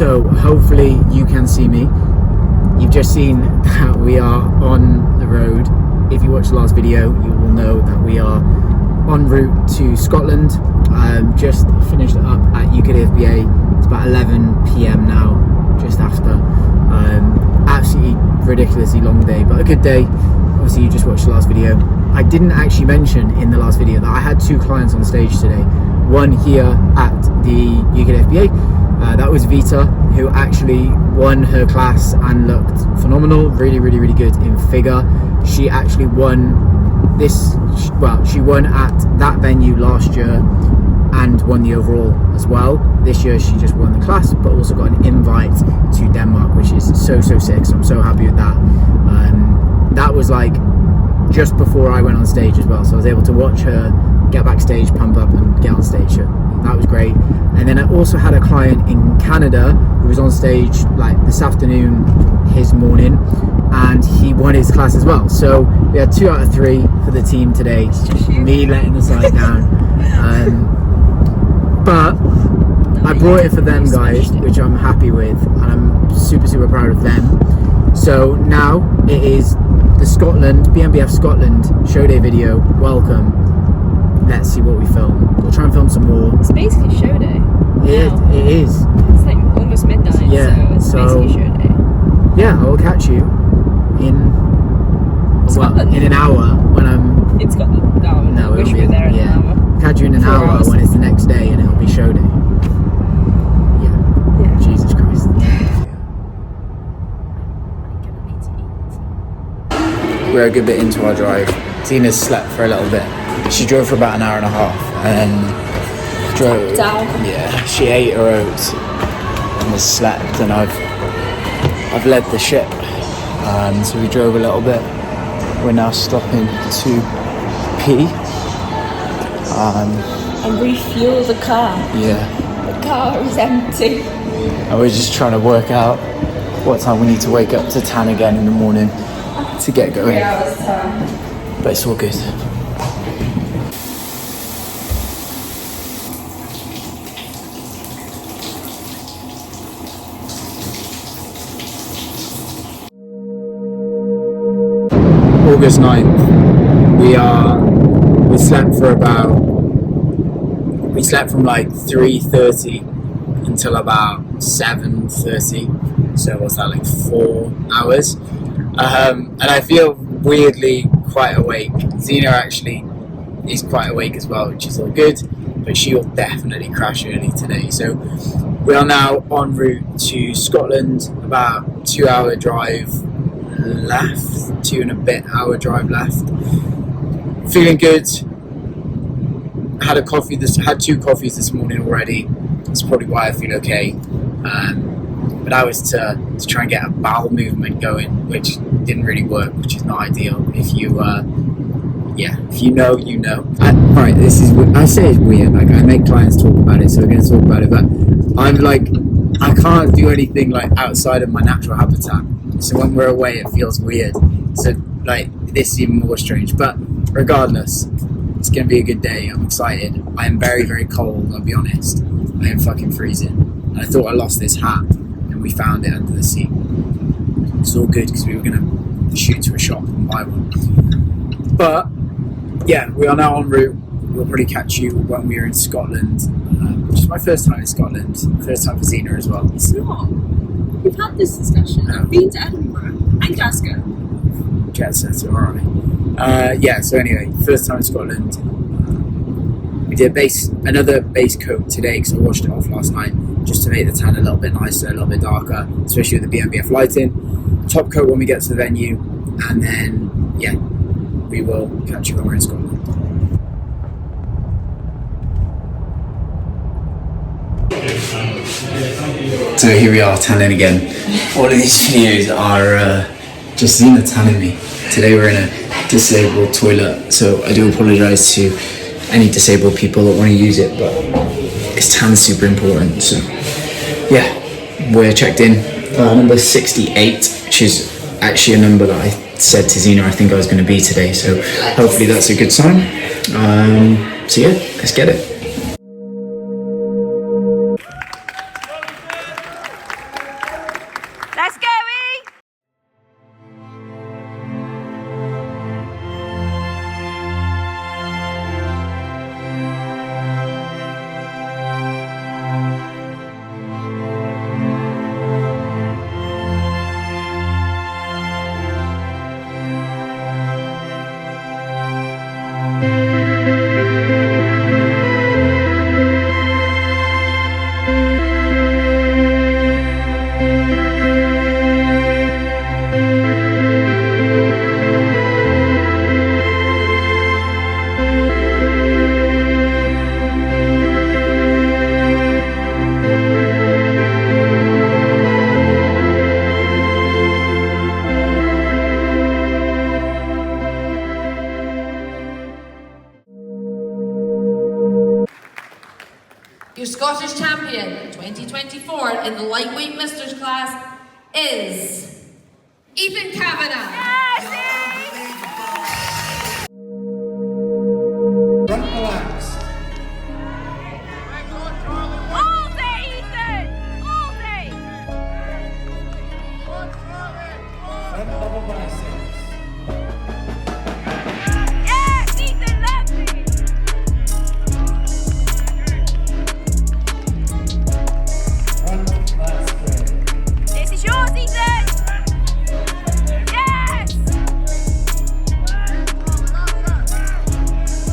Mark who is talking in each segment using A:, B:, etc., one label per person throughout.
A: So hopefully you can see me. You've just seen that we are on the road. If you watched the last video, you will know that we are en route to Scotland. Just finished up at UKFBA. It's about 11 PM now, just after. Absolutely ridiculously long day, but a good day. Obviously you just watched the last video. I didn't actually mention in the last video that I had 2 clients on stage today. One here at the UKFBA. That was Vita, who actually won her class and looked phenomenal. Really good in figure. She actually won this, well, she won at that venue last year and won the overall as well. This year she just won the class, but also got an invite to Denmark, which is so sick. So I'm so happy with that. That was like just before I went on stage as well, so I was able to watch her get backstage, pump up and get on stage. So that was great. And then I also had a client in Canada who was on stage like this afternoon, his morning, and he won his class as well. So we had 2 out of 3 for the team today. Me letting the side down. But I brought it for them guys, which I'm happy with, and I'm super proud of them. So now it is the Scotland, BNBF Scotland show day video. Welcome. Let's see what we film. We'll try and film some more.
B: It's basically show day.
A: It is.
B: It's like almost midnight,
A: yeah,
B: so it's basically show day.
A: Yeah, I will catch you in
B: Scotland.
A: In an hour when I'm
B: In Scotland. No, we should be there in an hour.
A: Catch you in an
B: 4
A: hour
B: hours.
A: when it's the next day and it'll be show day. Yeah. Jesus Christ. We're a good bit into our drive. Tina's slept for a little bit. She drove for about an hour and a half and drove
B: down.
A: Yeah, she ate her oats and has slept, and I've led the ship. So we drove a little bit. We're now stopping to pee.
B: And refuel the car.
A: Yeah.
B: The car is empty.
A: And we're just trying to work out what time we need to wake up to tan again in the morning to get going.
B: 3 hours time.
A: But it's all good. August 9th. We slept from like 3:30 until about 7:30. So what's that, like 4 hours? And I feel weirdly quite awake. Zena actually is quite awake as well, which is all good, but she will definitely crash early today. So we are now en route to Scotland, about 2 hour drive left, 2 and a bit hour drive left. Feeling good. Had 2 coffees this morning already. That's probably why I feel okay. But I was to try and get a bowel movement going, which didn't really work, which is not ideal. If you know, you know. Right, I say it's weird, like I make clients talk about it, so we're going to talk about it, but I'm like, I can't do anything like outside of my natural habitat. So when we're away, it feels weird. So like, this is even more strange, but regardless, it's going to be a good day. I'm excited. I am very cold, I'll be honest. I am fucking freezing. I thought I lost this hat, and we found it under the seat. It's all good because we were going to shoot to a shop and buy one. But yeah, we are now en route. We'll probably catch you when we are in Scotland, which is my first time in Scotland. First time for Zena as well.
B: It's not. We've had this discussion. I've been to Edinburgh and Glasgow.
A: Jet set, alright. So anyway, first time in Scotland. We did another base coat today because I washed it off last night just to make the tan a little bit nicer, a little bit darker, especially with the BNBF lighting. Top coat when we get to the venue, and then yeah, we will catch you when we're in Scotland. So here we are, tanning again. All of these videos are just Zena tanning me. Today we're in a disabled toilet, so I do apologise to any disabled people that want to use it, but this tan is super important. So yeah, we're checked in, number 68, which is actually a number that I said to Zena I think I was going to be today, so hopefully that's a good sign. So yeah, let's get it.
C: Scottish champion 2024 in the lightweight misters class is Ethan Kavanagh.
D: Front relax.
E: All day, Ethan! All day!
D: Front double biceps.
E: Yes, Ethan, lovely!
D: Front lat spread.
E: This is yours, Ethan! Yes!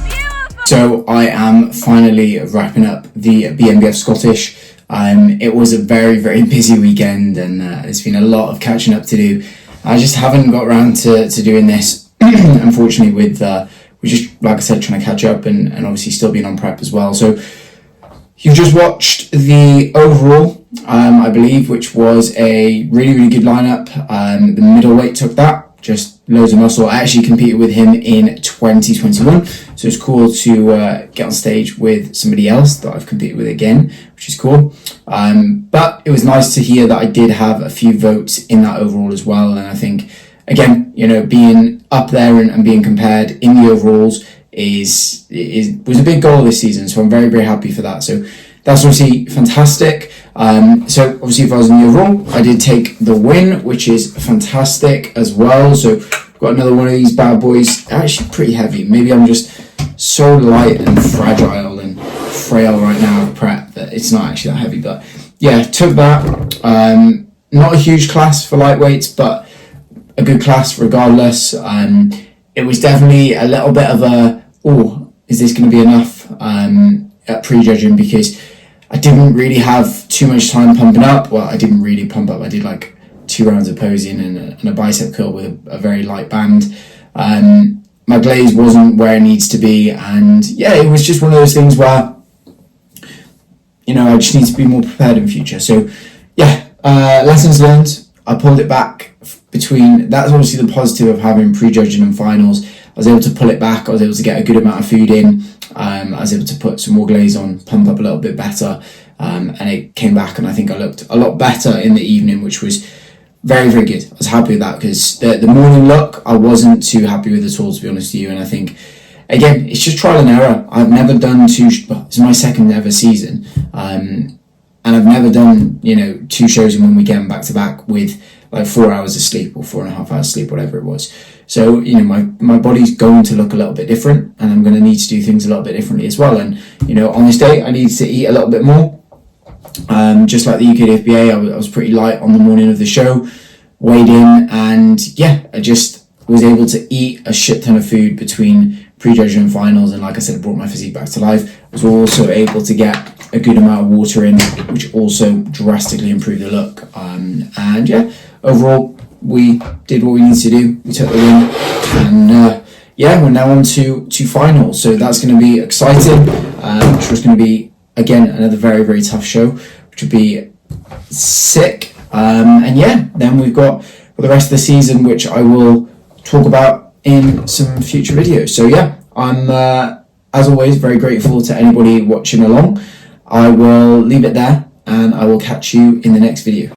E: Beautiful!
A: So I am finally wrapping up the BNBF Scottish. It was a very, very busy weekend, and there's been a lot of catching up to do. I just haven't got around to doing this, unfortunately, with just, like I said, trying to catch up and obviously still being on prep as well. So you've just watched the overall, I believe, which was a really, really good lineup. The middleweight took that. Just loads of muscle. I actually competed with him in 2021, so it's cool to get on stage with somebody else that I've competed with again, which is cool. But it was nice to hear that I did have a few votes in that overall as well, and I think, again, you know, being up there and being compared in the overalls was a big goal this season, so I'm very, very happy for that. So that's obviously fantastic. So obviously if I was in the overall, I did take the win, which is fantastic as well. So got another one of these bad boys, actually pretty heavy. Maybe I'm just so light and fragile and frail right now with prep that it's not actually that heavy. But yeah, took that. Not a huge class for lightweights, but a good class regardless. It was definitely a little bit of a, is this going to be enough at prejudging, because I didn't really have too much time pumping up. Well, I didn't really pump up. I did like 2 rounds of posing and a bicep curl with a very light band. My glaze wasn't where it needs to be, and yeah, it was just one of those things where, you know, I just need to be more prepared in future. So yeah, lessons learned. I pulled it back between. That's obviously the positive of having prejudging and finals. I was able to pull it back. I was able to get a good amount of food in. I was able to put some more glaze on, pump up a little bit better, and it came back, and I think I looked a lot better in the evening, which was very, very good. I was happy with that, because the morning look I wasn't too happy with at all, to be honest with you. And I think, again, it's just trial and error. I've never done it's my second ever season, and I've never done, you know, 2 shows in one weekend back to back with like 4 hours of sleep or 4.5 hours sleep, whatever it was. So, you know, my body's going to look a little bit different, and I'm going to need to do things a little bit differently as well. And, you know, on this day, I needed to eat a little bit more. Just like the UKDFBA, I was pretty light on the morning of the show, weighed in, and yeah, I just was able to eat a shit ton of food between prejudging and finals. And like I said, it brought my physique back to life. I was also able to get a good amount of water in, which also drastically improved the look. And yeah, overall, we did what we needed to do. We took the win, and yeah, we're now on to finals. So that's going to be exciting. I'm sure it's going to be, again, another very, very tough show, which would be sick. And yeah, then we've got the rest of the season, which I will talk about in some future videos. So yeah, I'm as always very grateful to anybody watching along. I will leave it there, and I will catch you in the next video.